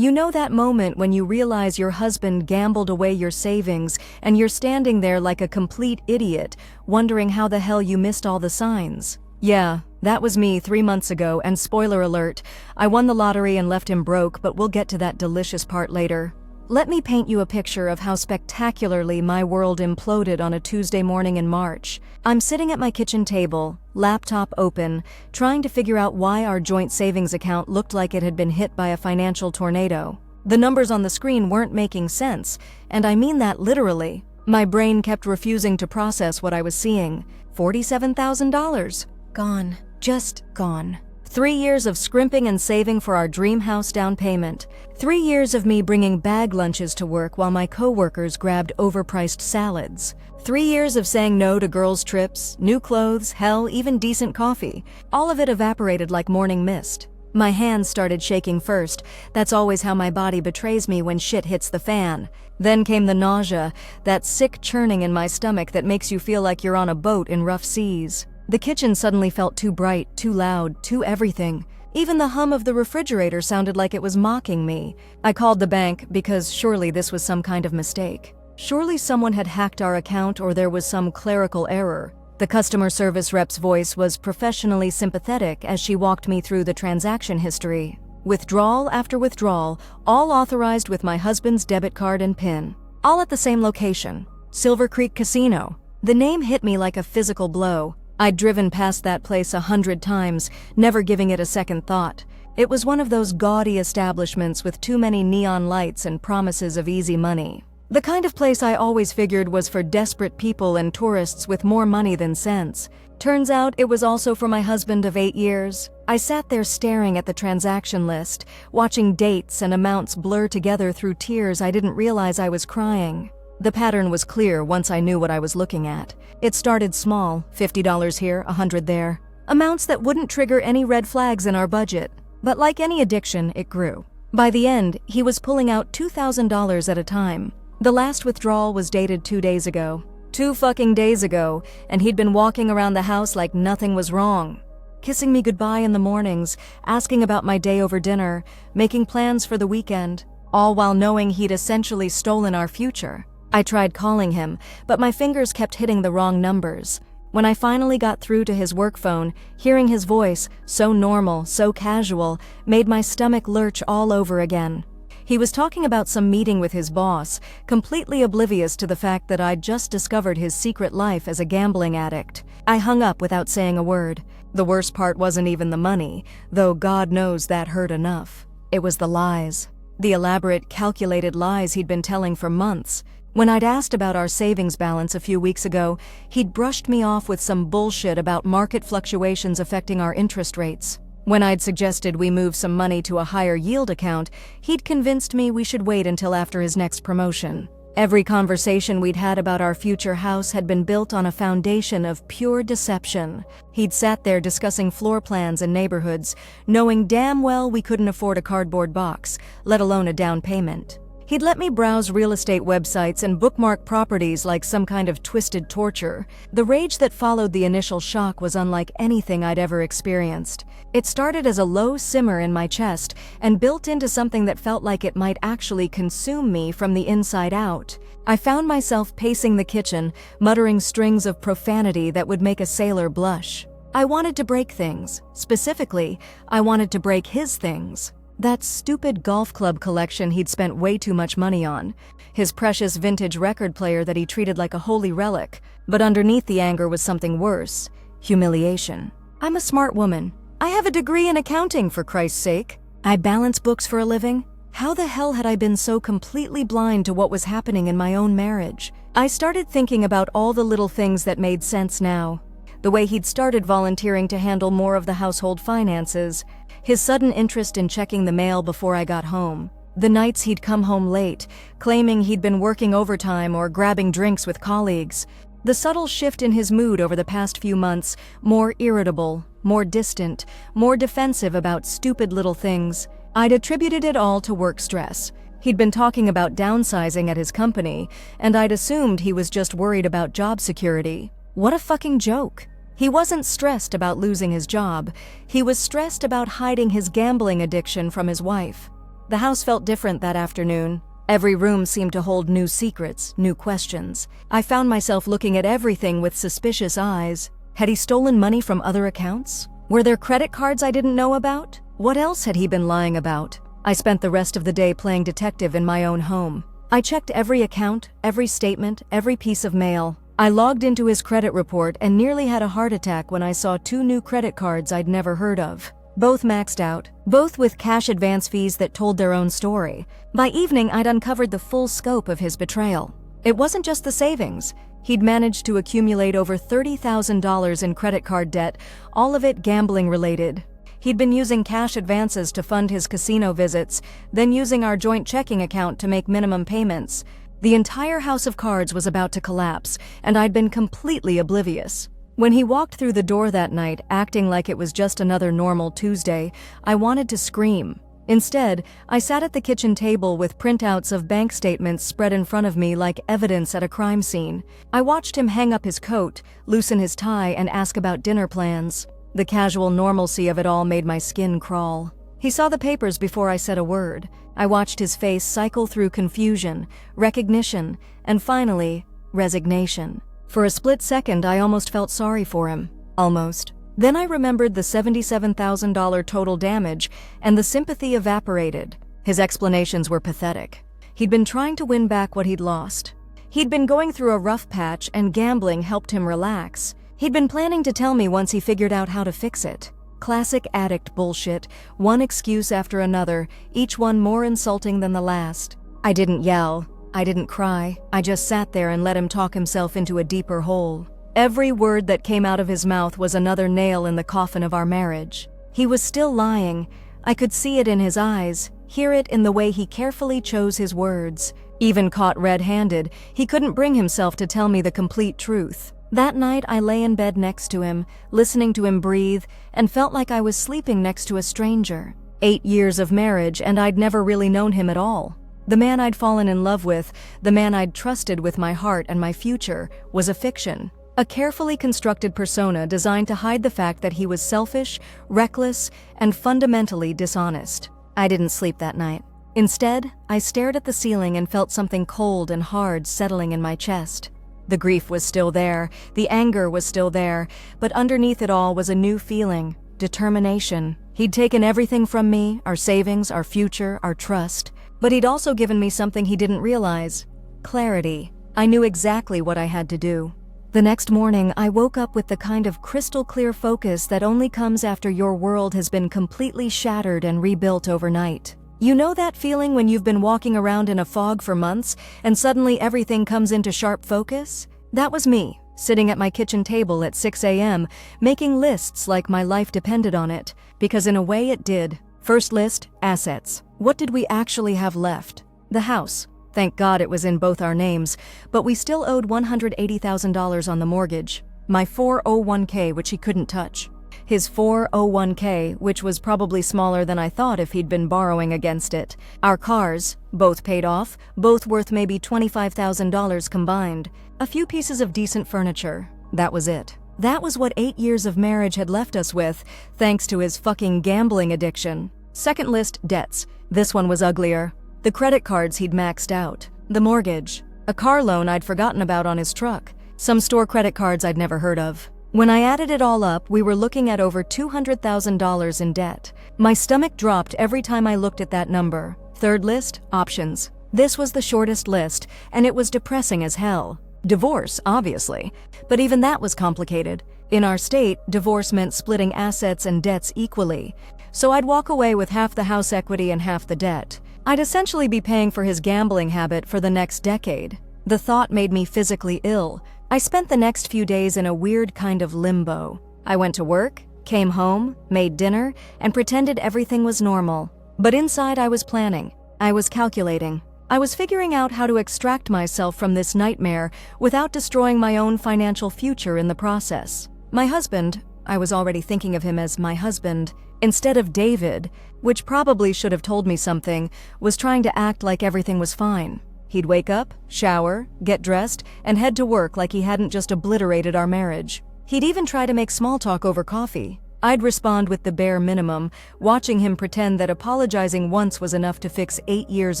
You know that moment when you realize your husband gambled away your savings and you're standing there like a complete idiot, wondering how the hell you missed all the signs? Yeah, that was me 3 months ago, and spoiler alert, I won the lottery and left him broke, but we'll get to that delicious part later. Let me paint you a picture of how spectacularly my world imploded on a Tuesday morning in March. I'm sitting at my kitchen table, laptop open, trying to figure out why our joint savings account looked like it had been hit by a financial tornado. The numbers on the screen weren't making sense, and I mean that literally. My brain kept refusing to process what I was seeing. $47,000. Gone. Just gone. 3 years of scrimping and saving for our dream house down payment. 3 years of me bringing bag lunches to work while my coworkers grabbed overpriced salads. 3 years of saying no to girls' trips, new clothes, hell, even decent coffee. All of it evaporated like morning mist. My hands started shaking first. That's always how my body betrays me when shit hits the fan. Then came the nausea, that sick churning in my stomach that makes you feel like you're on a boat in rough seas. The kitchen suddenly felt too bright, too loud, too everything. Even the hum of the refrigerator sounded like it was mocking me. I called the bank because surely this was some kind of mistake. Surely someone had hacked our account or there was some clerical error. The customer service rep's voice was professionally sympathetic as she walked me through the transaction history. Withdrawal after withdrawal, all authorized with my husband's debit card and PIN. All at the same location, Silver Creek Casino. The name hit me like a physical blow. I'd driven past that place 100 times, never giving it a second thought. It was one of those gaudy establishments with too many neon lights and promises of easy money. The kind of place I always figured was for desperate people and tourists with more money than sense. Turns out it was also for my husband of 8 years. I sat there staring at the transaction list, watching dates and amounts blur together through tears I didn't realize I was crying. The pattern was clear once I knew what I was looking at. It started small, $50 here, $100 there. Amounts that wouldn't trigger any red flags in our budget. But like any addiction, it grew. By the end, he was pulling out $2,000 at a time. The last withdrawal was dated 2 days ago. 2 fucking days ago, and he'd been walking around the house like nothing was wrong. Kissing me goodbye in the mornings, asking about my day over dinner, making plans for the weekend, all while knowing he'd essentially stolen our future. I tried calling him, but my fingers kept hitting the wrong numbers. When I finally got through to his work phone, hearing his voice, so normal, so casual, made my stomach lurch all over again. He was talking about some meeting with his boss, completely oblivious to the fact that I'd just discovered his secret life as a gambling addict. I hung up without saying a word. The worst part wasn't even the money, though God knows that hurt enough. It was the lies. The elaborate, calculated lies he'd been telling for months. When I'd asked about our savings balance a few weeks ago, he'd brushed me off with some bullshit about market fluctuations affecting our interest rates. When I'd suggested we move some money to a higher yield account, he'd convinced me we should wait until after his next promotion. Every conversation we'd had about our future house had been built on a foundation of pure deception. He'd sat there discussing floor plans and neighborhoods, knowing damn well we couldn't afford a cardboard box, let alone a down payment. He'd let me browse real estate websites and bookmark properties like some kind of twisted torture. The rage that followed the initial shock was unlike anything I'd ever experienced. It started as a low simmer in my chest and built into something that felt like it might actually consume me from the inside out. I found myself pacing the kitchen, muttering strings of profanity that would make a sailor blush. I wanted to break things. Specifically, I wanted to break his things. That stupid golf club collection he'd spent way too much money on. His precious vintage record player that he treated like a holy relic. But underneath the anger was something worse. Humiliation. I'm a smart woman. I have a degree in accounting, for Christ's sake. I balance books for a living. How the hell had I been so completely blind to what was happening in my own marriage? I started thinking about all the little things that made sense now. The way he'd started volunteering to handle more of the household finances. His sudden interest in checking the mail before I got home. The nights he'd come home late, claiming he'd been working overtime or grabbing drinks with colleagues. The subtle shift in his mood over the past few months, more irritable, more distant, more defensive about stupid little things. I'd attributed it all to work stress. He'd been talking about downsizing at his company, and I'd assumed he was just worried about job security. What a fucking joke. He wasn't stressed about losing his job. He was stressed about hiding his gambling addiction from his wife. The house felt different that afternoon. Every room seemed to hold new secrets, new questions. I found myself looking at everything with suspicious eyes. Had he stolen money from other accounts? Were there credit cards I didn't know about? What else had he been lying about? I spent the rest of the day playing detective in my own home. I checked every account, every statement, every piece of mail. I logged into his credit report and nearly had a heart attack when I saw 2 new credit cards I'd never heard of. Both maxed out, both with cash advance fees that told their own story. By evening, I'd uncovered the full scope of his betrayal. It wasn't just the savings. He'd managed to accumulate over $30,000 in credit card debt, all of it gambling-related. He'd been using cash advances to fund his casino visits, then using our joint checking account to make minimum payments. The entire house of cards was about to collapse, and I'd been completely oblivious. When he walked through the door that night, acting like it was just another normal Tuesday, I wanted to scream. Instead, I sat at the kitchen table with printouts of bank statements spread in front of me like evidence at a crime scene. I watched him hang up his coat, loosen his tie, and ask about dinner plans. The casual normalcy of it all made my skin crawl. He saw the papers before I said a word. I watched his face cycle through confusion, recognition, and finally, resignation. For a split second, I almost felt sorry for him. Almost. Then I remembered the $77,000 total damage, and the sympathy evaporated. His explanations were pathetic. He'd been trying to win back what he'd lost. He'd been going through a rough patch, and gambling helped him relax. He'd been planning to tell me once he figured out how to fix it. Classic addict bullshit, one excuse after another, each one more insulting than the last. I didn't yell. I didn't cry. I just sat there and let him talk himself into a deeper hole. Every word that came out of his mouth was another nail in the coffin of our marriage. He was still lying. I could see it in his eyes, hear it in the way he carefully chose his words. Even caught red-handed, he couldn't bring himself to tell me the complete truth. That night, I lay in bed next to him, listening to him breathe, and felt like I was sleeping next to a stranger. 8 years of marriage, and I'd never really known him at all. The man I'd fallen in love with, the man I'd trusted with my heart and my future, was a fiction. A carefully constructed persona designed to hide the fact that he was selfish, reckless, and fundamentally dishonest. I didn't sleep that night. Instead, I stared at the ceiling and felt something cold and hard settling in my chest. The grief was still there, the anger was still there, but underneath it all was a new feeling, determination. He'd taken everything from me, our savings, our future, our trust. But he'd also given me something he didn't realize: clarity. I knew exactly what I had to do. The next morning, I woke up with the kind of crystal-clear focus that only comes after your world has been completely shattered and rebuilt overnight. You know that feeling when you've been walking around in a fog for months and suddenly everything comes into sharp focus? That was me, sitting at my kitchen table at 6 a.m., making lists like my life depended on it, because in a way it did. First list, assets. What did we actually have left? The house. Thank God it was in both our names, but we still owed $180,000 on the mortgage. My 401k, which he couldn't touch. His 401k, which was probably smaller than I thought if he'd been borrowing against it. Our cars, both paid off, both worth maybe $25,000 combined. A few pieces of decent furniture. That was it. That was what 8 years of marriage had left us with, thanks to his fucking gambling addiction. Second list, debts. This one was uglier. The credit cards he'd maxed out. The mortgage. A car loan I'd forgotten about on his truck. Some store credit cards I'd never heard of. When I added it all up, we were looking at over $200,000 in debt. My stomach dropped every time I looked at that number. Third list, options. This was the shortest list, and it was depressing as hell. Divorce, obviously. But even that was complicated. In our state, divorce meant splitting assets and debts equally. So I'd walk away with half the house equity and half the debt. I'd essentially be paying for his gambling habit for the next decade. The thought made me physically ill. I spent the next few days in a weird kind of limbo. I went to work, came home, made dinner, and pretended everything was normal. But inside I was planning. I was calculating. I was figuring out how to extract myself from this nightmare without destroying my own financial future in the process. My husband, I was already thinking of him as my husband, instead of David, which probably should have told me something, was trying to act like everything was fine. He'd wake up, shower, get dressed, and head to work like he hadn't just obliterated our marriage. He'd even try to make small talk over coffee. I'd respond with the bare minimum, watching him pretend that apologizing once was enough to fix 8 years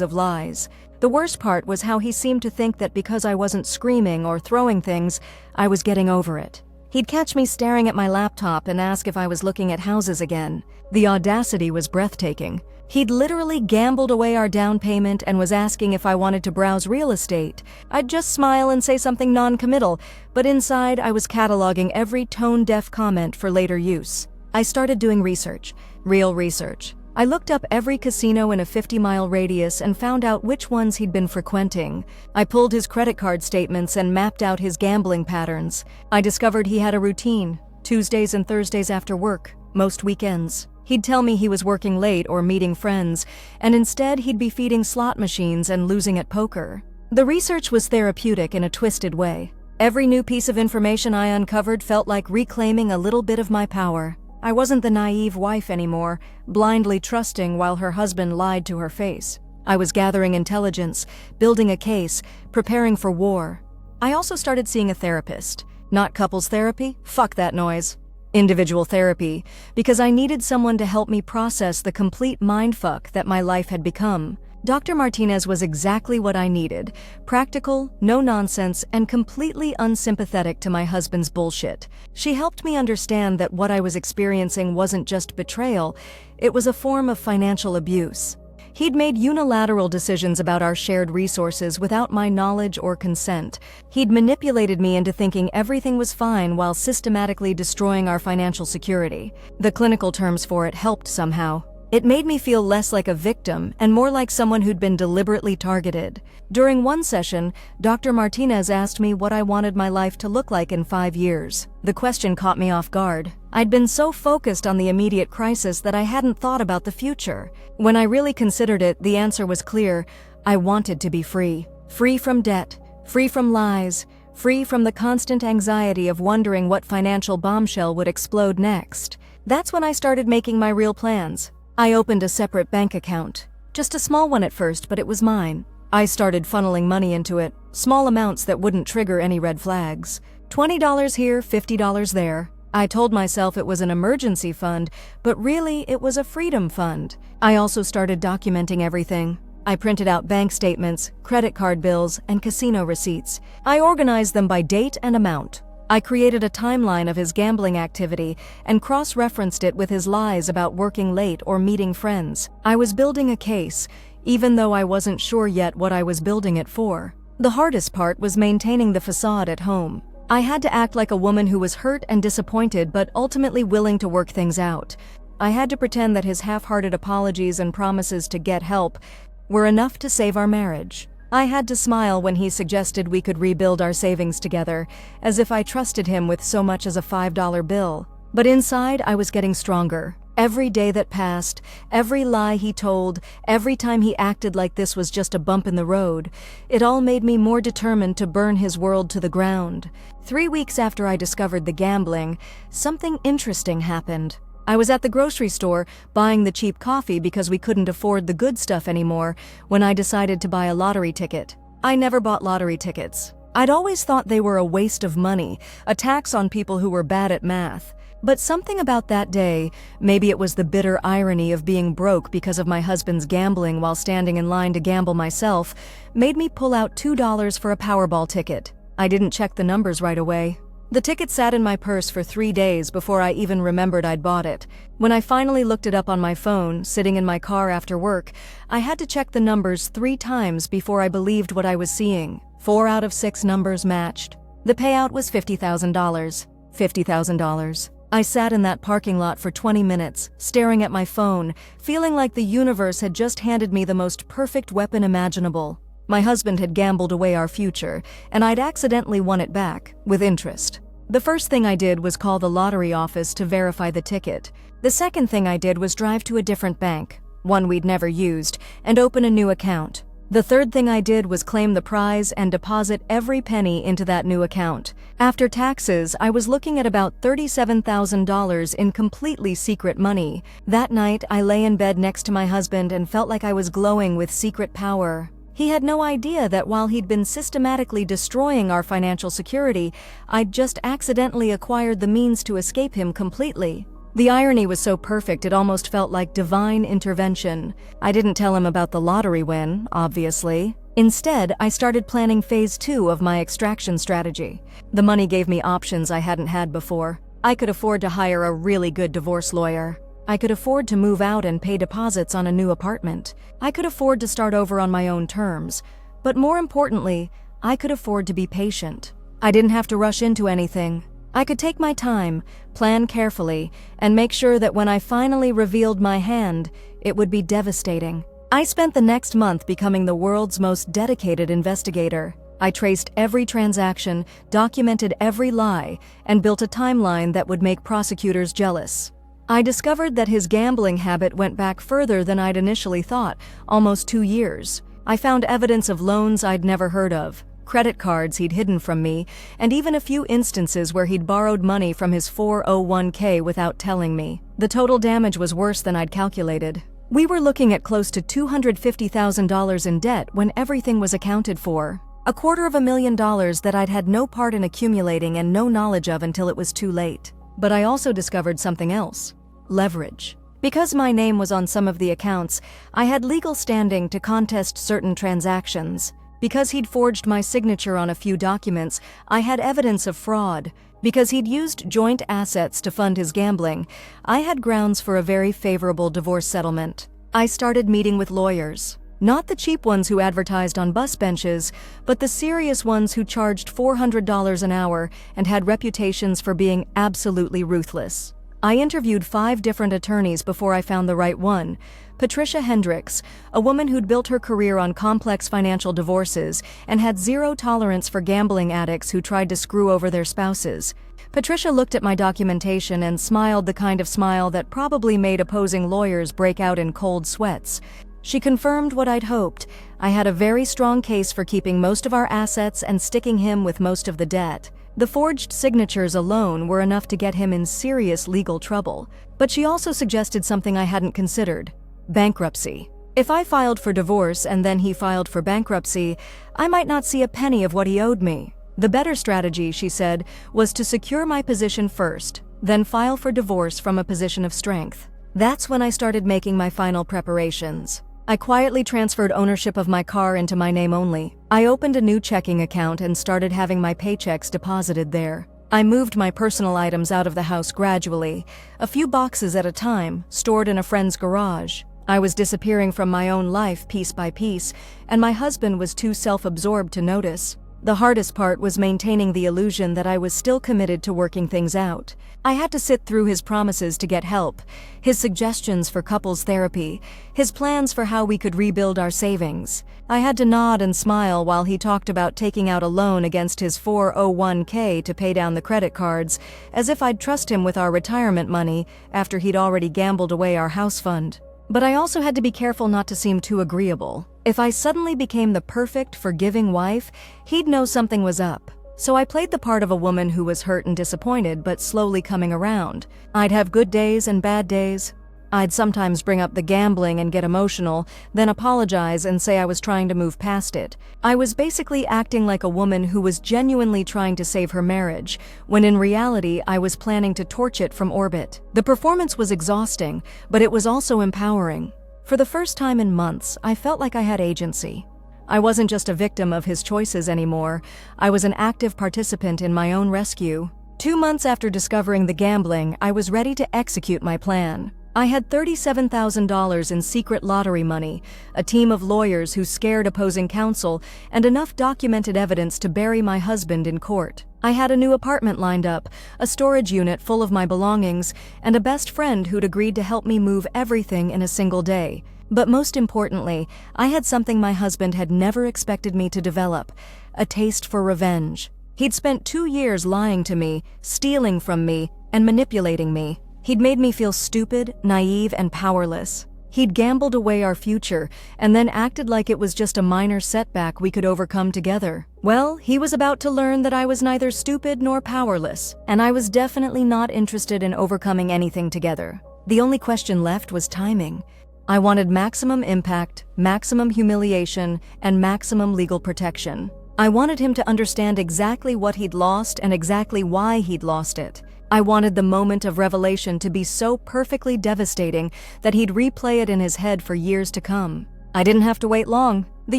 of lies. The worst part was how he seemed to think that because I wasn't screaming or throwing things, I was getting over it. He'd catch me staring at my laptop and ask if I was looking at houses again. The audacity was breathtaking. He'd literally gambled away our down payment and was asking if I wanted to browse real estate. I'd just smile and say something non-committal, but inside I was cataloging every tone-deaf comment for later use. I started doing research. Real research. I looked up every casino in a 50-mile radius and found out which ones he'd been frequenting. I pulled his credit card statements and mapped out his gambling patterns. I discovered he had a routine: Tuesdays and Thursdays after work, most weekends. He'd tell me he was working late or meeting friends, and instead he'd be feeding slot machines and losing at poker. The research was therapeutic in a twisted way. Every new piece of information I uncovered felt like reclaiming a little bit of my power. I wasn't the naive wife anymore, blindly trusting while her husband lied to her face. I was gathering intelligence, building a case, preparing for war. I also started seeing a therapist. Not couples therapy? Fuck that noise. Individual therapy, because I needed someone to help me process the complete mindfuck that my life had become. Dr. Martinez was exactly what I needed: practical, no nonsense, and completely unsympathetic to my husband's bullshit. She helped me understand that what I was experiencing wasn't just betrayal, it was a form of financial abuse. He'd made unilateral decisions about our shared resources without my knowledge or consent. He'd manipulated me into thinking everything was fine while systematically destroying our financial security. The clinical terms for it helped somehow. It made me feel less like a victim and more like someone who'd been deliberately targeted. During one session, Dr. Martinez asked me what I wanted my life to look like in 5 years. The question caught me off guard. I'd been so focused on the immediate crisis that I hadn't thought about the future. When I really considered it, the answer was clear. I wanted to be free. Free from debt, free from lies, free from the constant anxiety of wondering what financial bombshell would explode next. That's when I started making my real plans. I opened a separate bank account. Just a small one at first, but it was mine. I started funneling money into it, small amounts that wouldn't trigger any red flags. $20 here, $50 there. I told myself it was an emergency fund, but really it was a freedom fund. I also started documenting everything. I printed out bank statements, credit card bills, and casino receipts. I organized them by date and amount. I created a timeline of his gambling activity and cross-referenced it with his lies about working late or meeting friends. I was building a case, even though I wasn't sure yet what I was building it for. The hardest part was maintaining the facade at home. I had to act like a woman who was hurt and disappointed but ultimately willing to work things out. I had to pretend that his half-hearted apologies and promises to get help were enough to save our marriage. I had to smile when he suggested we could rebuild our savings together, as if I trusted him with so much as a $5 bill. But inside, I was getting stronger. Every day that passed, every lie he told, every time he acted like this was just a bump in the road, it all made me more determined to burn his world to the ground. 3 weeks after I discovered the gambling, something interesting happened. I was at the grocery store buying the cheap coffee because we couldn't afford the good stuff anymore when I decided to buy a lottery ticket. I never bought lottery tickets. I'd always thought they were a waste of money, a tax on people who were bad at math. But something about that day, maybe it was the bitter irony of being broke because of my husband's gambling while standing in line to gamble myself, made me pull out $2 for a Powerball ticket. I didn't check the numbers right away. The ticket sat in my purse for 3 days before I even remembered I'd bought it. When I finally looked it up on my phone, sitting in my car after work, I had to check the numbers 3 times before I believed what I was seeing. 4 out of 6 numbers matched. The payout was $50,000. $50,000. I sat in that parking lot for 20 minutes, staring at my phone, feeling like the universe had just handed me the most perfect weapon imaginable. My husband had gambled away our future, and I'd accidentally won it back, with interest. The first thing I did was call the lottery office to verify the ticket. The second thing I did was drive to a different bank, one we'd never used, and open a new account. The third thing I did was claim the prize and deposit every penny into that new account. After taxes, I was looking at about $37,000 in completely secret money. That night, I lay in bed next to my husband and felt like I was glowing with secret power. He had no idea that while he'd been systematically destroying our financial security, I'd just accidentally acquired the means to escape him completely. The irony was so perfect it almost felt like divine intervention. I didn't tell him about the lottery win, obviously. Instead, I started planning phase 2 of my extraction strategy. The money gave me options I hadn't had before. I could afford to hire a really good divorce lawyer. I could afford to move out and pay deposits on a new apartment. I could afford to start over on my own terms. But more importantly, I could afford to be patient. I didn't have to rush into anything. I could take my time, plan carefully, and make sure that when I finally revealed my hand, it would be devastating. I spent the next month becoming the world's most dedicated investigator. I traced every transaction, documented every lie, and built a timeline that would make prosecutors jealous. I discovered that his gambling habit went back further than I'd initially thought, almost 2 years. I found evidence of loans I'd never heard of, credit cards he'd hidden from me, and even a few instances where he'd borrowed money from his 401k without telling me. The total damage was worse than I'd calculated. We were looking at close to $250,000 in debt when everything was accounted for. $250,000 that I'd had no part in accumulating and no knowledge of until it was too late. But I also discovered something else: leverage. Because my name was on some of the accounts, I had legal standing to contest certain transactions. Because he'd forged my signature on a few documents, I had evidence of fraud. Because he'd used joint assets to fund his gambling, I had grounds for a very favorable divorce settlement. I started meeting with lawyers. Not the cheap ones who advertised on bus benches, but the serious ones who charged $400 an hour and had reputations for being absolutely ruthless. I interviewed 5 different attorneys before I found the right one. Patricia Hendricks, a woman who'd built her career on complex financial divorces and had zero tolerance for gambling addicts who tried to screw over their spouses. Patricia looked at my documentation and smiled the kind of smile that probably made opposing lawyers break out in cold sweats. She confirmed what I'd hoped. I had a very strong case for keeping most of our assets and sticking him with most of the debt. The forged signatures alone were enough to get him in serious legal trouble. But she also suggested something I hadn't considered: bankruptcy. If I filed for divorce and then he filed for bankruptcy, I might not see a penny of what he owed me. The better strategy, she said, was to secure my position first, then file for divorce from a position of strength. That's when I started making my final preparations. I quietly transferred ownership of my car into my name only. I opened a new checking account and started having my paychecks deposited there. I moved my personal items out of the house gradually, a few boxes at a time, stored in a friend's garage. I was disappearing from my own life piece by piece, and my husband was too self-absorbed to notice. The hardest part was maintaining the illusion that I was still committed to working things out. I had to sit through his promises to get help, his suggestions for couples therapy, his plans for how we could rebuild our savings. I had to nod and smile while he talked about taking out a loan against his 401k to pay down the credit cards, as if I'd trust him with our retirement money after he'd already gambled away our house fund. But I also had to be careful not to seem too agreeable. If I suddenly became the perfect, forgiving wife, he'd know something was up. So I played the part of a woman who was hurt and disappointed, but slowly coming around. I'd have good days and bad days. I'd sometimes bring up the gambling and get emotional, then apologize and say I was trying to move past it. I was basically acting like a woman who was genuinely trying to save her marriage, when in reality I was planning to torch it from orbit. The performance was exhausting, but it was also empowering. For the first time in months, I felt like I had agency. I wasn't just a victim of his choices anymore. I was an active participant in my own rescue. 2 months after discovering the gambling, I was ready to execute my plan. I had $37,000 in secret lottery money, a team of lawyers who scared opposing counsel, and enough documented evidence to bury my husband in court. I had a new apartment lined up, a storage unit full of my belongings, and a best friend who'd agreed to help me move everything in a single day. But most importantly, I had something my husband had never expected me to develop: a taste for revenge. He'd spent 2 years lying to me, stealing from me, and manipulating me. He'd made me feel stupid, naive, and powerless. He'd gambled away our future and then acted like it was just a minor setback we could overcome together. Well, he was about to learn that I was neither stupid nor powerless, and I was definitely not interested in overcoming anything together. The only question left was timing. I wanted maximum impact, maximum humiliation, and maximum legal protection. I wanted him to understand exactly what he'd lost and exactly why he'd lost it. I wanted the moment of revelation to be so perfectly devastating that he'd replay it in his head for years to come. I didn't have to wait long. The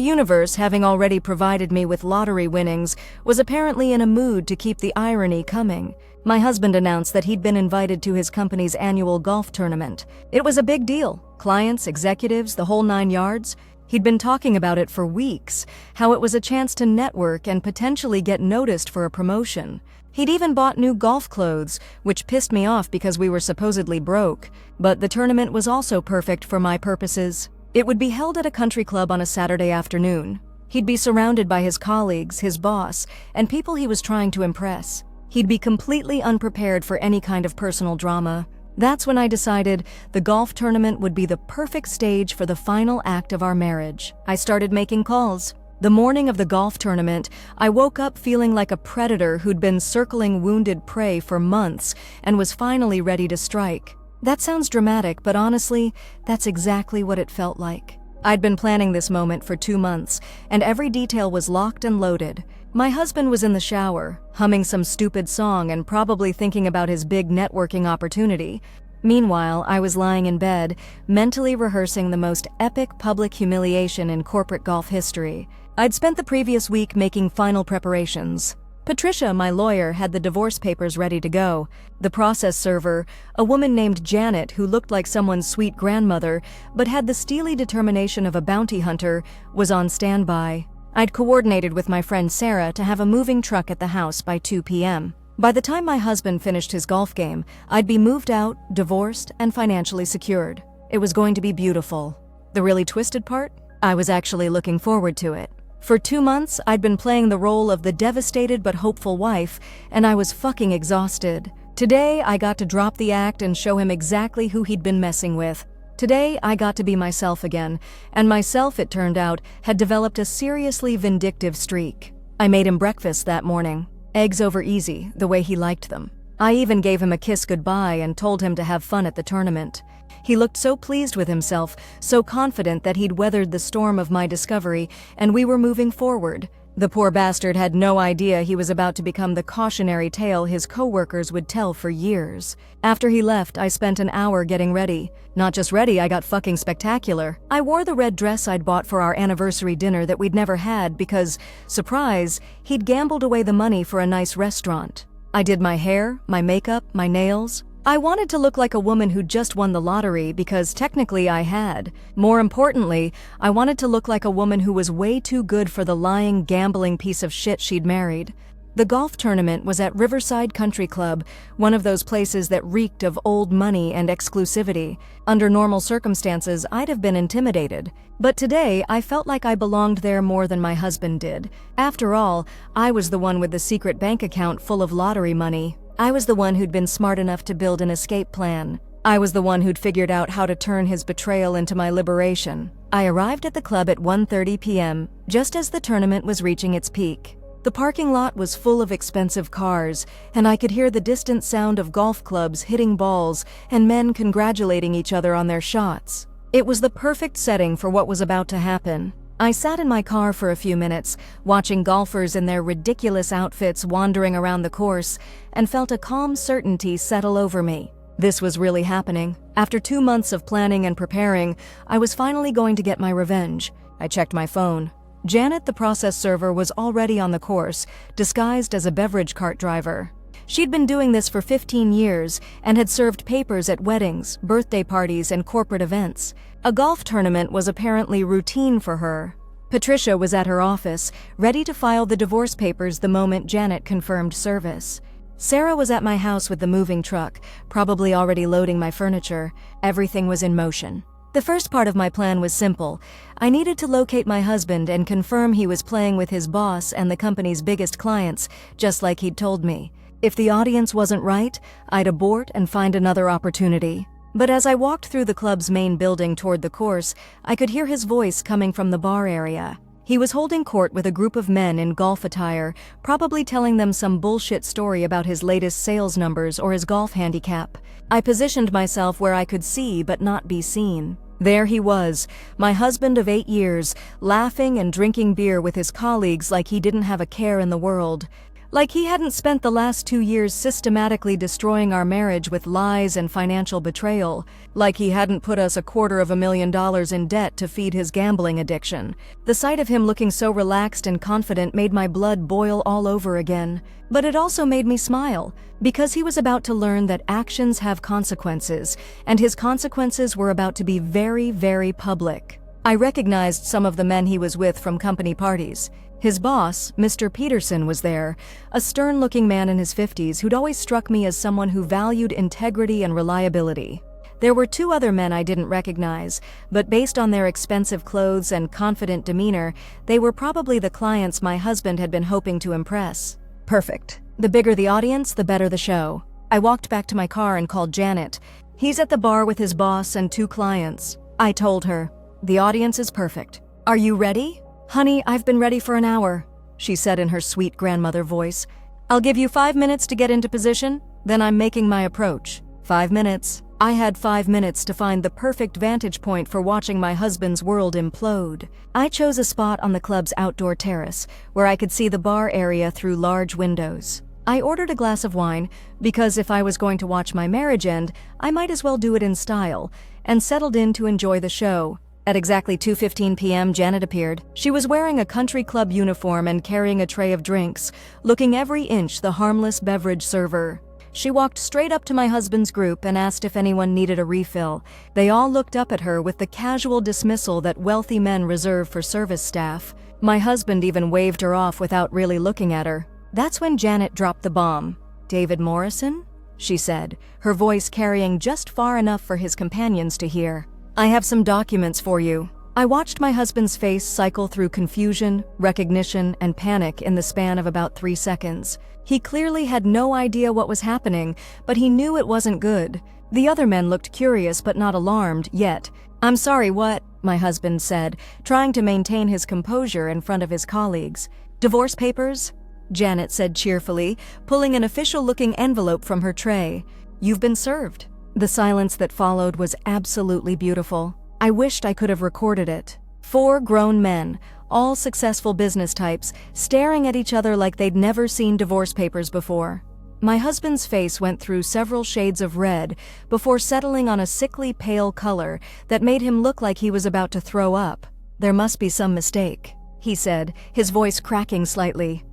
universe, having already provided me with lottery winnings, was apparently in a mood to keep the irony coming. My husband announced that he'd been invited to his company's annual golf tournament. It was a big deal. Clients, executives, the whole 9 yards. He'd been talking about it for weeks, how it was a chance to network and potentially get noticed for a promotion. He'd even bought new golf clothes, which pissed me off because we were supposedly broke. But the tournament was also perfect for my purposes. It would be held at a country club on a Saturday afternoon. He'd be surrounded by his colleagues, his boss, and people he was trying to impress. He'd be completely unprepared for any kind of personal drama. That's when I decided the golf tournament would be the perfect stage for the final act of our marriage. I started making calls. The morning of the golf tournament, I woke up feeling like a predator who'd been circling wounded prey for months and was finally ready to strike. That sounds dramatic, but honestly, that's exactly what it felt like. I'd been planning this moment for 2 months, and every detail was locked and loaded. My husband was in the shower, humming some stupid song and probably thinking about his big networking opportunity. Meanwhile, I was lying in bed, mentally rehearsing the most epic public humiliation in corporate golf history. I'd spent the previous week making final preparations. Patricia, my lawyer, had the divorce papers ready to go. The process server, a woman named Janet who looked like someone's sweet grandmother but had the steely determination of a bounty hunter, was on standby. I'd coordinated with my friend Sarah to have a moving truck at the house by 2 p.m. By the time my husband finished his golf game, I'd be moved out, divorced, and financially secured. It was going to be beautiful. The really twisted part? I was actually looking forward to it. For 2 months, I'd been playing the role of the devastated but hopeful wife, and I was fucking exhausted. Today, I got to drop the act and show him exactly who he'd been messing with. Today, I got to be myself again, and myself, it turned out, had developed a seriously vindictive streak. I made him breakfast that morning. Eggs over easy, the way he liked them. I even gave him a kiss goodbye and told him to have fun at the tournament. He looked so pleased with himself, so confident that he'd weathered the storm of my discovery, and we were moving forward. The poor bastard had no idea he was about to become the cautionary tale his coworkers would tell for years. After he left, I spent an hour getting ready. Not just ready, I got fucking spectacular. I wore the red dress I'd bought for our anniversary dinner that we'd never had because, surprise, he'd gambled away the money for a nice restaurant. I did my hair, my makeup, my nails. I wanted to look like a woman who'd just won the lottery because technically I had. More importantly, I wanted to look like a woman who was way too good for the lying, gambling piece of shit she'd married. The golf tournament was at Riverside Country Club, one of those places that reeked of old money and exclusivity. Under normal circumstances, I'd have been intimidated. But today, I felt like I belonged there more than my husband did. After all, I was the one with the secret bank account full of lottery money. I was the one who'd been smart enough to build an escape plan. I was the one who'd figured out how to turn his betrayal into my liberation. I arrived at the club at 1:30 p.m., just as the tournament was reaching its peak. The parking lot was full of expensive cars, and I could hear the distant sound of golf clubs hitting balls and men congratulating each other on their shots. It was the perfect setting for what was about to happen. I sat in my car for a few minutes, watching golfers in their ridiculous outfits wandering around the course, and felt a calm certainty settle over me. This was really happening. After 2 months of planning and preparing, I was finally going to get my revenge. I checked my phone. Janet, the process server, was already on the course, disguised as a beverage cart driver. She'd been doing this for 15 years and had served papers at weddings, birthday parties, and corporate events. A golf tournament was apparently routine for her. Patricia was at her office, ready to file the divorce papers the moment Janet confirmed service. Sarah was at my house with the moving truck, probably already loading my furniture. Everything was in motion. The first part of my plan was simple. I needed to locate my husband and confirm he was playing with his boss and the company's biggest clients, just like he'd told me. If the audience wasn't right, I'd abort and find another opportunity. But as I walked through the club's main building toward the course, I could hear his voice coming from the bar area. He was holding court with a group of men in golf attire, probably telling them some bullshit story about his latest sales numbers or his golf handicap. I positioned myself where I could see but not be seen. There he was, my husband of 8 years, laughing and drinking beer with his colleagues like he didn't have a care in the world. Like he hadn't spent the last 2 years systematically destroying our marriage with lies and financial betrayal. Like he hadn't put us $250,000 in debt to feed his gambling addiction. The sight of him looking so relaxed and confident made my blood boil all over again. But it also made me smile, because he was about to learn that actions have consequences, and his consequences were about to be very, very public. I recognized some of the men he was with from company parties. His boss, Mr. Peterson, was there, a stern-looking man in his 50s who'd always struck me as someone who valued integrity and reliability. There were 2 other men I didn't recognize, but based on their expensive clothes and confident demeanor, they were probably the clients my husband had been hoping to impress. Perfect. The bigger the audience, the better the show. I walked back to my car and called Janet. He's at the bar with his boss and 2 clients. I told her, "The audience is perfect. Are you ready?" "Honey, I've been ready for an hour," she said in her sweet grandmother voice. "I'll give you 5 minutes to get into position, then I'm making my approach." 5 minutes. I had 5 minutes to find the perfect vantage point for watching my husband's world implode. I chose a spot on the club's outdoor terrace, where I could see the bar area through large windows. I ordered a glass of wine, because if I was going to watch my marriage end, I might as well do it in style, and settled in to enjoy the show. At exactly 2:15 p.m., Janet appeared. She was wearing a country club uniform and carrying a tray of drinks, looking every inch the harmless beverage server. She walked straight up to my husband's group and asked if anyone needed a refill. They all looked up at her with the casual dismissal that wealthy men reserve for service staff. My husband even waved her off without really looking at her. That's when Janet dropped the bomb. "David Morrison?" she said, her voice carrying just far enough for his companions to hear. "I have some documents for you." I watched my husband's face cycle through confusion, recognition, and panic in the span of about 3 seconds. He clearly had no idea what was happening, but he knew it wasn't good. The other men looked curious but not alarmed yet. "I'm sorry, what?" my husband said, trying to maintain his composure in front of his colleagues. "Divorce papers?" Janet said cheerfully, pulling an official-looking envelope from her tray. "You've been served." The silence that followed was absolutely beautiful. I wished I could have recorded it. 4 grown men, all successful business types, staring at each other like they'd never seen divorce papers before. My husband's face went through several shades of red before settling on a sickly pale color that made him look like he was about to throw up. "There must be some mistake," he said, his voice cracking slightly.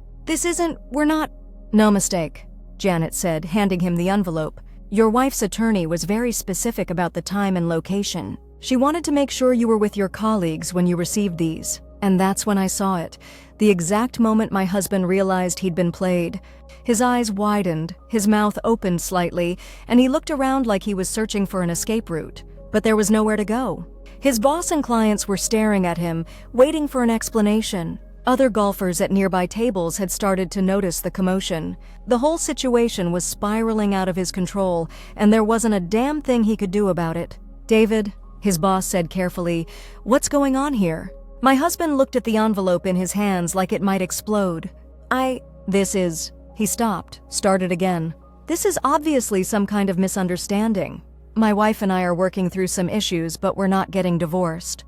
We're not." "No mistake," Janet said, handing him the envelope. "Your wife's attorney was very specific about the time and location. She wanted to make sure you were with your colleagues when you received these. And that's when I saw it, the exact moment my husband realized he'd been played. His eyes widened, his mouth opened slightly, and he looked around like he was searching for an escape route. But there was nowhere to go. His boss and clients were staring at him, waiting for an explanation. Other golfers at nearby tables had started to notice the commotion. The whole situation was spiraling out of his control, and there wasn't a damn thing he could do about it. "David," his boss said carefully, "what's going on here?" My husband looked at the envelope in his hands like it might explode. He stopped, started again. "This is obviously some kind of misunderstanding. My wife and I are working through some issues, but we're not getting divorced.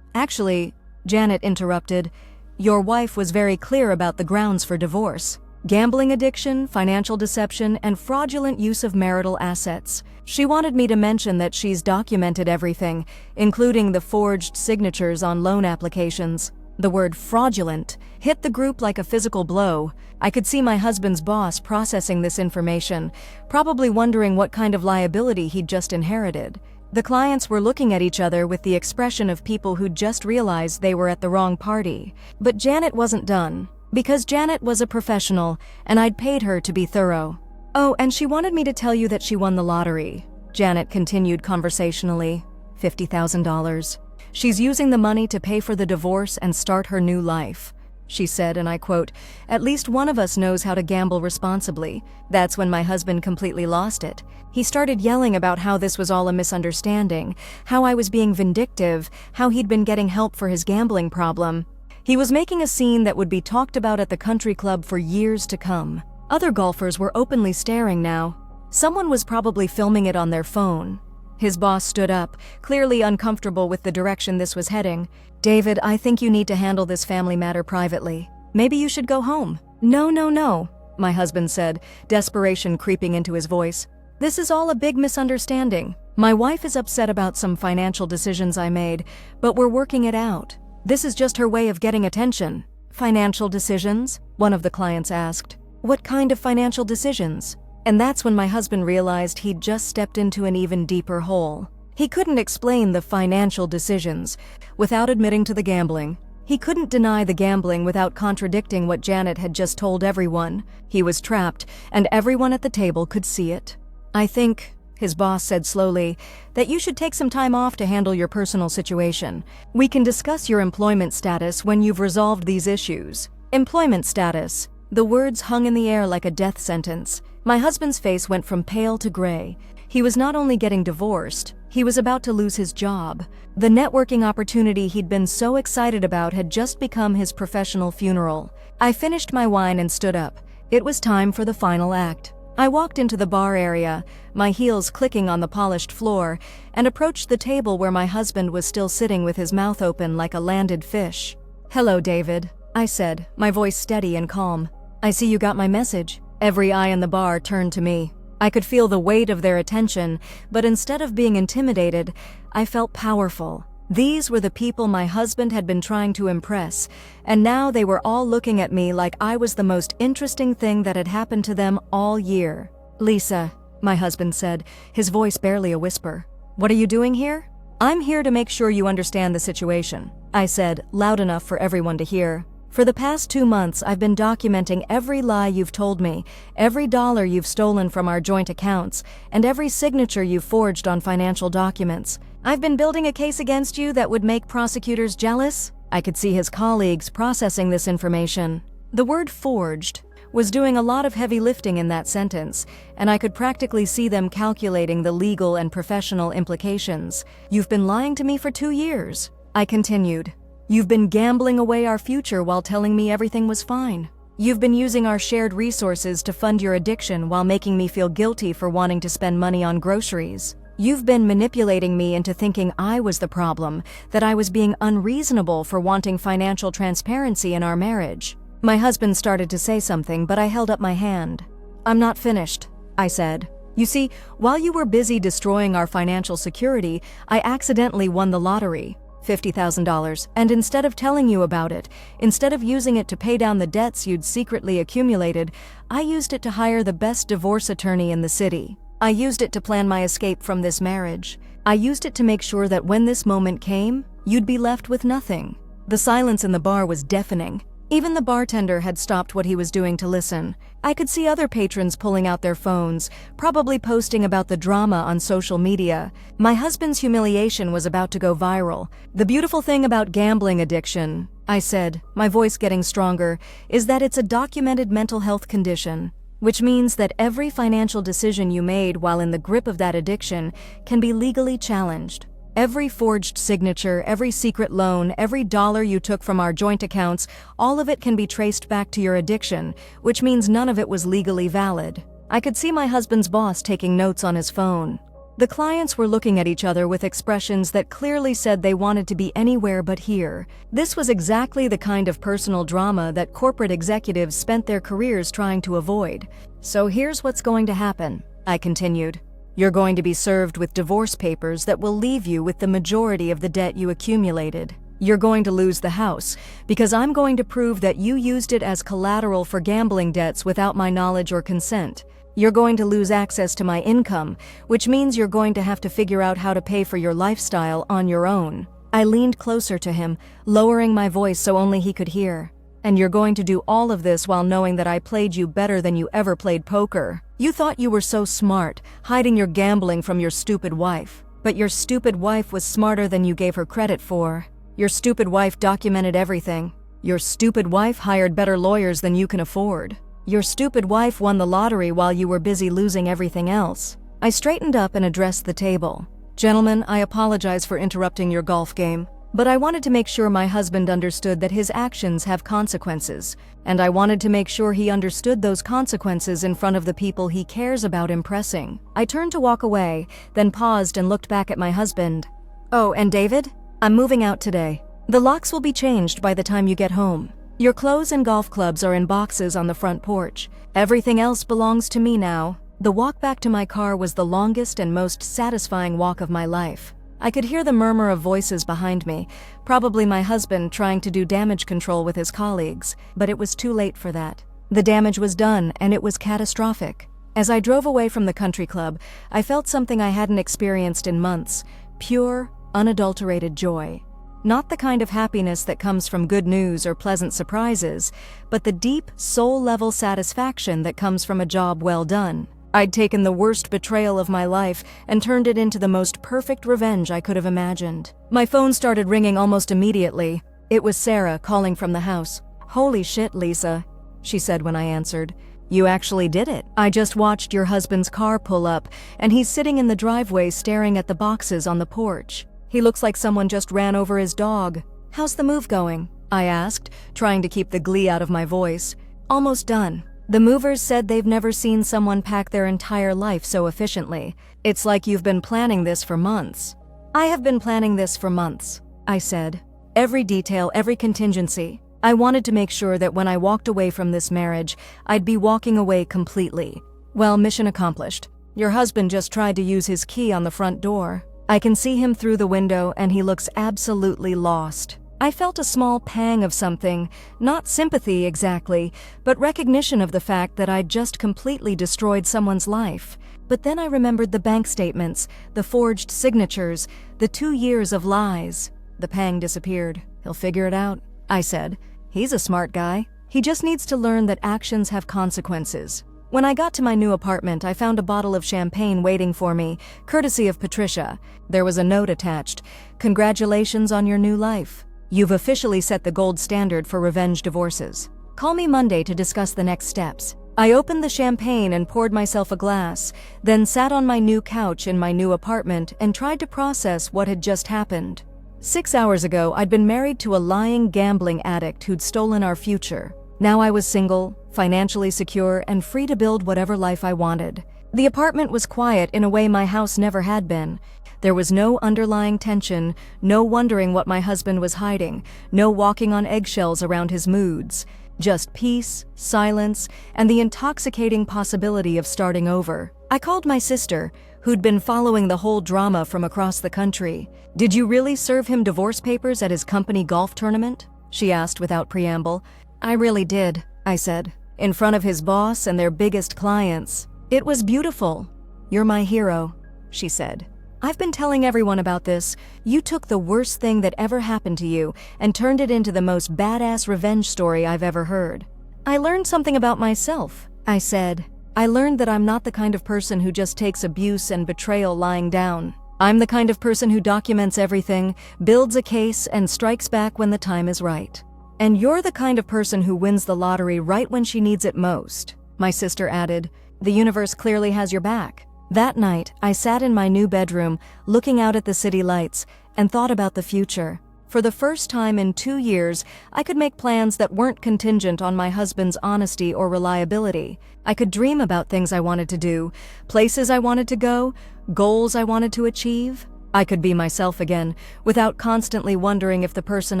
Actually, Janet interrupted, "Your wife was very clear about the grounds for divorce. Gambling addiction, financial deception, and fraudulent use of marital assets. She wanted me to mention that she's documented everything, including the forged signatures on loan applications." The word fraudulent hit the group like a physical blow. I could see my husband's boss processing this information, probably wondering what kind of liability he'd just inherited. The clients were looking at each other with the expression of people who'd just realized they were at the wrong party. But Janet wasn't done, because Janet was a professional, and I'd paid her to be thorough. "Oh, and she wanted me to tell you that she won the lottery," Janet continued conversationally. $50,000. "She's using the money to pay for the divorce and start her new life." She said, and I quote, "At least one of us knows how to gamble responsibly." That's when my husband completely lost it. He started yelling about how this was all a misunderstanding, how I was being vindictive, how he'd been getting help for his gambling problem. He was making a scene that would be talked about at the country club for years to come. Other golfers were openly staring now. Someone was probably filming it on their phone. His boss stood up, clearly uncomfortable with the direction this was heading. "David, I think you need to handle this family matter privately. Maybe you should go home." No, no, no, my husband said, desperation creeping into his voice. This is all a big misunderstanding. My wife is upset about some financial decisions I made, but we're working it out. This is just her way of getting attention. Financial decisions? One of the clients asked. What kind of financial decisions? And that's when my husband realized he'd just stepped into an even deeper hole. He couldn't explain the financial decisions without admitting to the gambling. He couldn't deny the gambling without contradicting what Janet had just told everyone. He was trapped, and everyone at the table could see it. I think, his boss said slowly, that you should take some time off to handle your personal situation. We can discuss your employment status when you've resolved these issues. Employment status. The words hung in the air like a death sentence. My husband's face went from pale to gray. He was not only getting divorced, he was about to lose his job. The networking opportunity he'd been so excited about had just become his professional funeral. I finished my wine and stood up. It was time for the final act. I walked into the bar area, my heels clicking on the polished floor, and approached the table where my husband was still sitting with his mouth open like a landed fish. "Hello, David," I said, my voice steady and calm. "I see you got my message." Every eye in the bar turned to me. I could feel the weight of their attention, but instead of being intimidated, I felt powerful. These were the people my husband had been trying to impress, and now they were all looking at me like I was the most interesting thing that had happened to them all year. "Lisa," my husband said, his voice barely a whisper. "What are you doing here?" "I'm here to make sure you understand the situation," I said, loud enough for everyone to hear. "For the past 2 months, I've been documenting every lie you've told me, every dollar you've stolen from our joint accounts, and every signature you've forged on financial documents. I've been building a case against you that would make prosecutors jealous." I could see his colleagues processing this information. The word forged was doing a lot of heavy lifting in that sentence, and I could practically see them calculating the legal and professional implications. "You've been lying to me for 2 years," I continued. "You've been gambling away our future while telling me everything was fine. You've been using our shared resources to fund your addiction while making me feel guilty for wanting to spend money on groceries. You've been manipulating me into thinking I was the problem, that I was being unreasonable for wanting financial transparency in our marriage." My husband started to say something, but I held up my hand. "I'm not finished," I said. "You see, while you were busy destroying our financial security, I accidentally won the lottery. $50,000, and instead of telling you about it, instead of using it to pay down the debts you'd secretly accumulated, I used it to hire the best divorce attorney in the city. I used it to plan my escape from this marriage. I used it to make sure that when this moment came, you'd be left with nothing." The silence in the bar was deafening. Even the bartender had stopped what he was doing to listen. I could see other patrons pulling out their phones, probably posting about the drama on social media. My husband's humiliation was about to go viral. "The beautiful thing about gambling addiction," I said, my voice getting stronger, "is that it's a documented mental health condition, which means that every financial decision you made while in the grip of that addiction can be legally challenged. Every forged signature, every secret loan, every dollar you took from our joint accounts, all of it can be traced back to your addiction, which means none of it was legally valid." I could see my husband's boss taking notes on his phone. The clients were looking at each other with expressions that clearly said they wanted to be anywhere but here. This was exactly the kind of personal drama that corporate executives spent their careers trying to avoid. "So here's what's going to happen," I continued. "You're going to be served with divorce papers that will leave you with the majority of the debt you accumulated. You're going to lose the house, because I'm going to prove that you used it as collateral for gambling debts without my knowledge or consent. You're going to lose access to my income, which means you're going to have to figure out how to pay for your lifestyle on your own." I leaned closer to him, lowering my voice so only he could hear. "And you're going to do all of this while knowing that I played you better than you ever played poker. You thought you were so smart, hiding your gambling from your stupid wife. But your stupid wife was smarter than you gave her credit for. Your stupid wife documented everything. Your stupid wife hired better lawyers than you can afford. Your stupid wife won the lottery while you were busy losing everything else." I straightened up and addressed the table. "Gentlemen, I apologize for interrupting your golf game, but I wanted to make sure my husband understood that his actions have consequences, and I wanted to make sure he understood those consequences in front of the people he cares about impressing." I turned to walk away, then paused and looked back at my husband. "Oh, and David? I'm moving out today. The locks will be changed by the time you get home. Your clothes and golf clubs are in boxes on the front porch. Everything else belongs to me now. The walk back to my car was the longest and most satisfying walk of my life. I could hear the murmur of voices behind me, probably my husband trying to do damage control with his colleagues, but it was too late for that. The damage was done, and it was catastrophic. As I drove away from the country club, I felt something I hadn't experienced in months: pure, unadulterated joy. Not the kind of happiness that comes from good news or pleasant surprises, but the deep, soul-level satisfaction that comes from a job well done. I'd taken the worst betrayal of my life and turned it into the most perfect revenge I could have imagined. My phone started ringing almost immediately. It was Sarah calling from the house. "Holy shit, Lisa," she said when I answered. "You actually did it. I just watched your husband's car pull up, and he's sitting in the driveway staring at the boxes on the porch. He looks like someone just ran over his dog." "How's the move going?" I asked, trying to keep the glee out of my voice. "Almost done. The movers said they've never seen someone pack their entire life so efficiently. It's like you've been planning this for months." "I have been planning this for months," I said. "Every detail, every contingency. I wanted to make sure that when I walked away from this marriage, I'd be walking away completely." "Well, mission accomplished. Your husband just tried to use his key on the front door. I can see him through the window, and he looks absolutely lost." I felt a small pang of something, not sympathy exactly, but recognition of the fact that I'd just completely destroyed someone's life. But then I remembered the bank statements, the forged signatures, the 2 years of lies. The pang disappeared. "He'll figure it out," I said. "He's a smart guy. He just needs to learn that actions have consequences." When I got to my new apartment, I found a bottle of champagne waiting for me, courtesy of Patricia. There was a note attached. "Congratulations on your new life. You've officially set the gold standard for revenge divorces. Call me Monday to discuss the next steps." I opened the champagne and poured myself a glass, then sat on my new couch in my new apartment and tried to process what had just happened. 6 hours ago, I'd been married to a lying gambling addict who'd stolen our future. Now I was single, financially secure, and free to build whatever life I wanted. The apartment was quiet in a way my house never had been. There was no underlying tension, no wondering what my husband was hiding, no walking on eggshells around his moods. Just peace, silence, and the intoxicating possibility of starting over. I called my sister, who'd been following the whole drama from across the country. "Did you really serve him divorce papers at his company golf tournament?" she asked without preamble. "I really did," I said, "in front of his boss and their biggest clients. It was beautiful." "You're my hero," she said. "I've been telling everyone about this. You took the worst thing that ever happened to you and turned it into the most badass revenge story I've ever heard." "I learned something about myself," I said. "I learned that I'm not the kind of person who just takes abuse and betrayal lying down. I'm the kind of person who documents everything, builds a case, and strikes back when the time is right." "And you're the kind of person who wins the lottery right when she needs it most," my sister added. "The universe clearly has your back." That night, I sat in my new bedroom, looking out at the city lights, and thought about the future. For the first time in 2 years, I could make plans that weren't contingent on my husband's honesty or reliability. I could dream about things I wanted to do, places I wanted to go, goals I wanted to achieve. I could be myself again, without constantly wondering if the person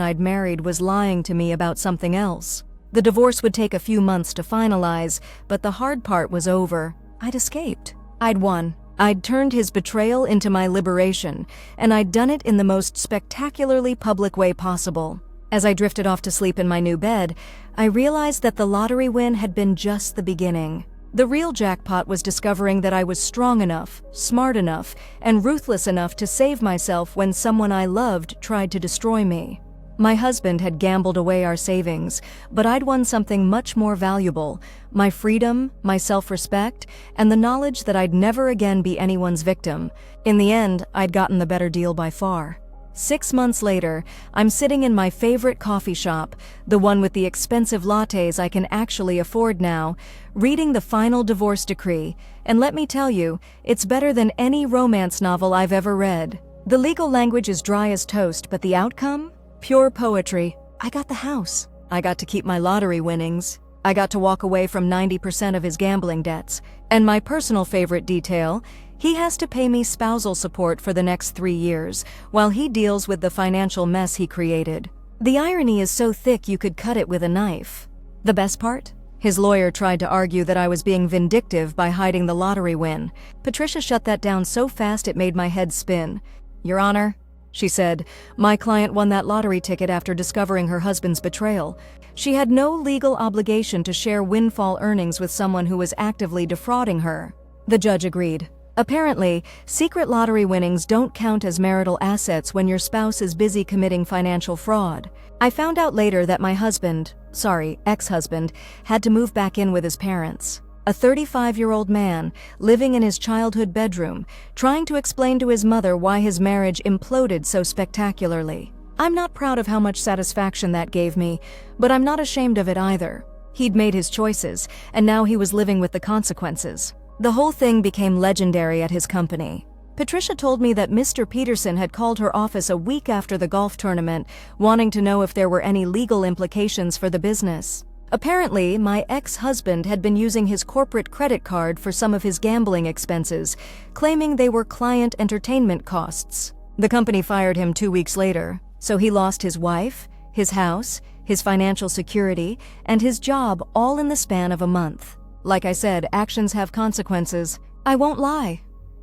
I'd married was lying to me about something else. The divorce would take a few months to finalize, but the hard part was over. I'd escaped. I'd won. I'd turned his betrayal into my liberation, and I'd done it in the most spectacularly public way possible. As I drifted off to sleep in my new bed, I realized that the lottery win had been just the beginning. The real jackpot was discovering that I was strong enough, smart enough, and ruthless enough to save myself when someone I loved tried to destroy me. My husband had gambled away our savings, but I'd won something much more valuable: my freedom, my self-respect, and the knowledge that I'd never again be anyone's victim. In the end, I'd gotten the better deal by far. 6 months later, I'm sitting in my favorite coffee shop, the one with the expensive lattes I can actually afford now, reading the final divorce decree, and let me tell you, it's better than any romance novel I've ever read. The legal language is dry as toast, but the outcome? Pure poetry. I got the house. I got to keep my lottery winnings. I got to walk away from 90% of his gambling debts. And my personal favorite detail, he has to pay me spousal support for the next 3 years, while he deals with the financial mess he created. The irony is so thick you could cut it with a knife. The best part? His lawyer tried to argue that I was being vindictive by hiding the lottery win. Patricia shut that down so fast it made my head spin. "Your Honor," she said, "my client won that lottery ticket after discovering her husband's betrayal. She had no legal obligation to share windfall earnings with someone who was actively defrauding her." The judge agreed. Apparently, secret lottery winnings don't count as marital assets when your spouse is busy committing financial fraud. I found out later that my ex-husband, had to move back in with his parents. A 35-year-old man, living in his childhood bedroom, trying to explain to his mother why his marriage imploded so spectacularly. I'm not proud of how much satisfaction that gave me, but I'm not ashamed of it either. He'd made his choices, and now he was living with the consequences. The whole thing became legendary at his company. Patricia told me that Mr. Peterson had called her office a week after the golf tournament, wanting to know if there were any legal implications for the business. Apparently, my ex-husband had been using his corporate credit card for some of his gambling expenses, claiming they were client entertainment costs. The company fired him 2 weeks later, so he lost his wife, his house, his financial security, and his job all in the span of a month. Like I said, actions have consequences. I won't lie.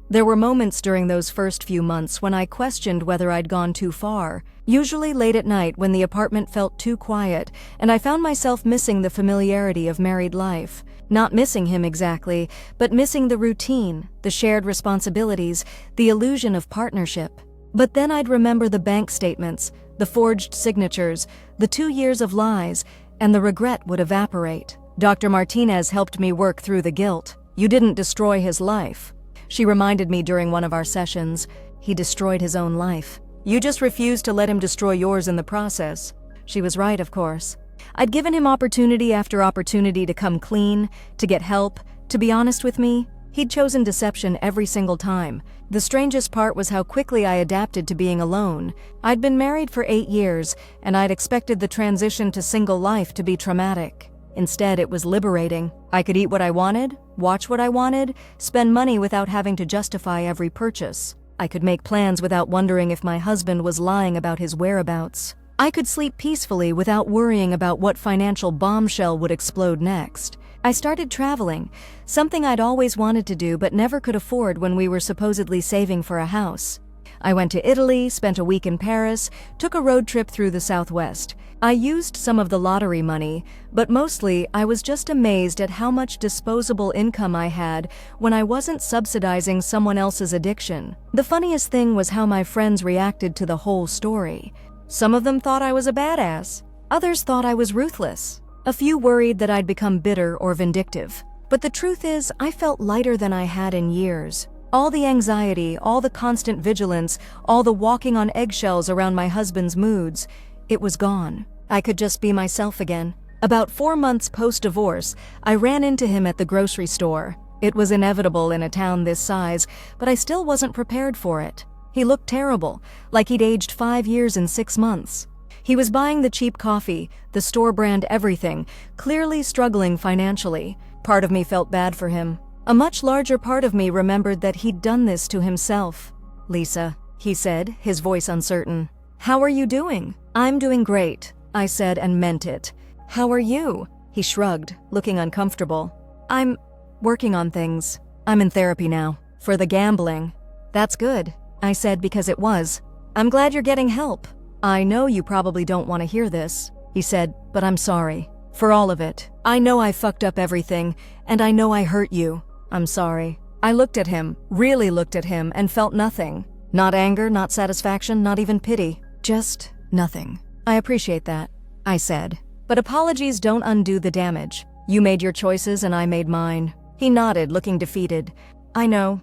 There were moments during those first few months when I questioned whether I'd gone too far, usually late at night when the apartment felt too quiet, and I found myself missing the familiarity of married life. Not missing him exactly, but missing the routine, the shared responsibilities, the illusion of partnership. But then I'd remember the bank statements, the forged signatures, the 2 years of lies, and the regret would evaporate. Dr. Martinez helped me work through the guilt. "You didn't destroy his life," she reminded me during one of our sessions. "He destroyed his own life. You just refused to let him destroy yours in the process." She was right, of course. I'd given him opportunity after opportunity to come clean, to get help, to be honest with me. He'd chosen deception every single time. The strangest part was how quickly I adapted to being alone. I'd been married for 8 years, and I'd expected the transition to single life to be traumatic. Instead, it was liberating. I could eat what I wanted, watch what I wanted, spend money without having to justify every purchase. I could make plans without wondering if my husband was lying about his whereabouts. I could sleep peacefully without worrying about what financial bombshell would explode next. I started traveling, something I'd always wanted to do but never could afford when we were supposedly saving for a house. I went to Italy, spent a week in Paris, took a road trip through the Southwest. I used some of the lottery money, but mostly I was just amazed at how much disposable income I had when I wasn't subsidizing someone else's addiction. The funniest thing was how my friends reacted to the whole story. Some of them thought I was a badass. Others thought I was ruthless. A few worried that I'd become bitter or vindictive. But the truth is, I felt lighter than I had in years. All the anxiety, all the constant vigilance, all the walking on eggshells around my husband's moods, it was gone. I could just be myself again. About 4 months post-divorce, I ran into him at the grocery store. It was inevitable in a town this size, but I still wasn't prepared for it. He looked terrible, like he'd aged 5 years in 6 months. He was buying the cheap coffee, the store-brand everything, clearly struggling financially. Part of me felt bad for him. A much larger part of me remembered that he'd done this to himself. "Lisa," he said, his voice uncertain. "How are you doing?" "I'm doing great," I said and meant it. "How are you?" He shrugged, looking uncomfortable. "I'm working on things. I'm in therapy now. For the gambling." "That's good," I said because it was. "I'm glad you're getting help." "I know you probably don't want to hear this," he said, "but I'm sorry. For all of it. I know I fucked up everything, and I know I hurt you. I'm sorry." I looked at him, really looked at him, and felt nothing. Not anger, not satisfaction, not even pity. Just nothing. "I appreciate that," I said. "But apologies don't undo the damage. You made your choices and I made mine." He nodded, looking defeated. "I know.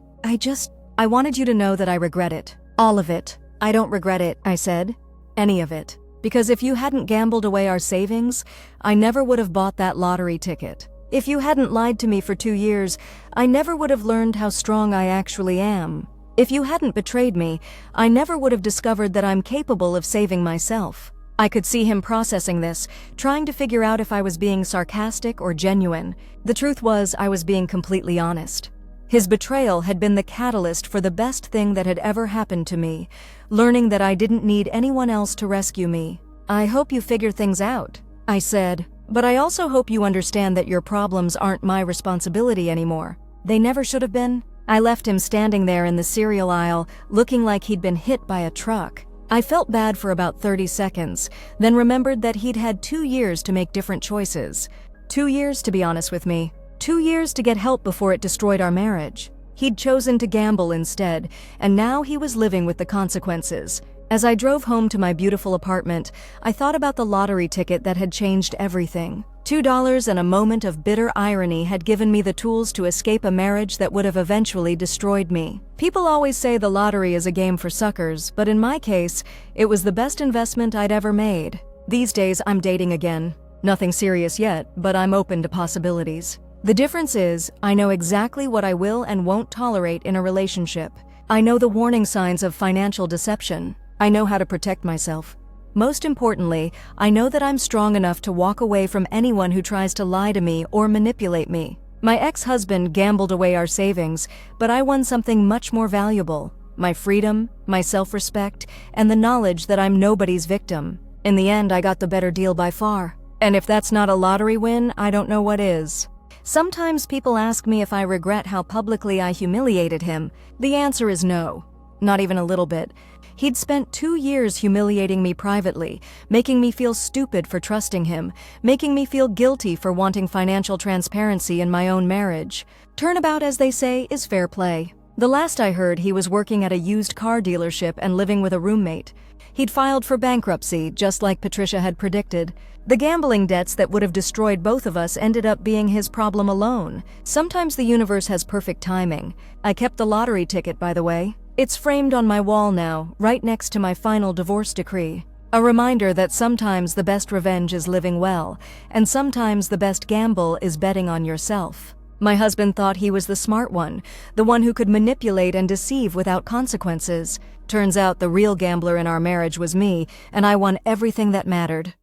I wanted you to know that I regret it. All of it. I don't regret it," I said. "Any of it. Because if you hadn't gambled away our savings, I never would have bought that lottery ticket. If you hadn't lied to me for 2 years, I never would have learned how strong I actually am. If you hadn't betrayed me, I never would have discovered that I'm capable of saving myself." I could see him processing this, trying to figure out if I was being sarcastic or genuine. The truth was, I was being completely honest. His betrayal had been the catalyst for the best thing that had ever happened to me, learning that I didn't need anyone else to rescue me. I hope you figure things out, I said, but I also hope you understand that your problems aren't my responsibility anymore. They never should have been. I left him standing there in the cereal aisle, looking like he'd been hit by a truck. I felt bad for about 30 seconds, then remembered that he'd had 2 years to make different choices. 2 years, to be honest with me. 2 years to get help before it destroyed our marriage. He'd chosen to gamble instead, and now he was living with the consequences. As I drove home to my beautiful apartment, I thought about the lottery ticket that had changed everything. $2 and a moment of bitter irony had given me the tools to escape a marriage that would have eventually destroyed me. People always say the lottery is a game for suckers, but in my case, it was the best investment I'd ever made. These days, I'm dating again. Nothing serious yet, but I'm open to possibilities. The difference is, I know exactly what I will and won't tolerate in a relationship. I know the warning signs of financial deception. I know how to protect myself. Most importantly, I know that I'm strong enough to walk away from anyone who tries to lie to me or manipulate me. My ex-husband gambled away our savings, but I won something much more valuable: my freedom, my self-respect, and the knowledge that I'm nobody's victim. In the end, I got the better deal by far. And if that's not a lottery win, I don't know what is. Sometimes people ask me if I regret how publicly I humiliated him. The answer is no. Not even a little bit. He'd spent 2 years humiliating me privately, making me feel stupid for trusting him, making me feel guilty for wanting financial transparency in my own marriage. Turnabout, as they say, is fair play. The last I heard, he was working at a used car dealership and living with a roommate. He'd filed for bankruptcy, just like Patricia had predicted. The gambling debts that would have destroyed both of us ended up being his problem alone. Sometimes the universe has perfect timing. I kept the lottery ticket, by the way. It's framed on my wall now, right next to my final divorce decree. A reminder that sometimes the best revenge is living well, and sometimes the best gamble is betting on yourself. My husband thought he was the smart one, the one who could manipulate and deceive without consequences. Turns out the real gambler in our marriage was me, and I won everything that mattered.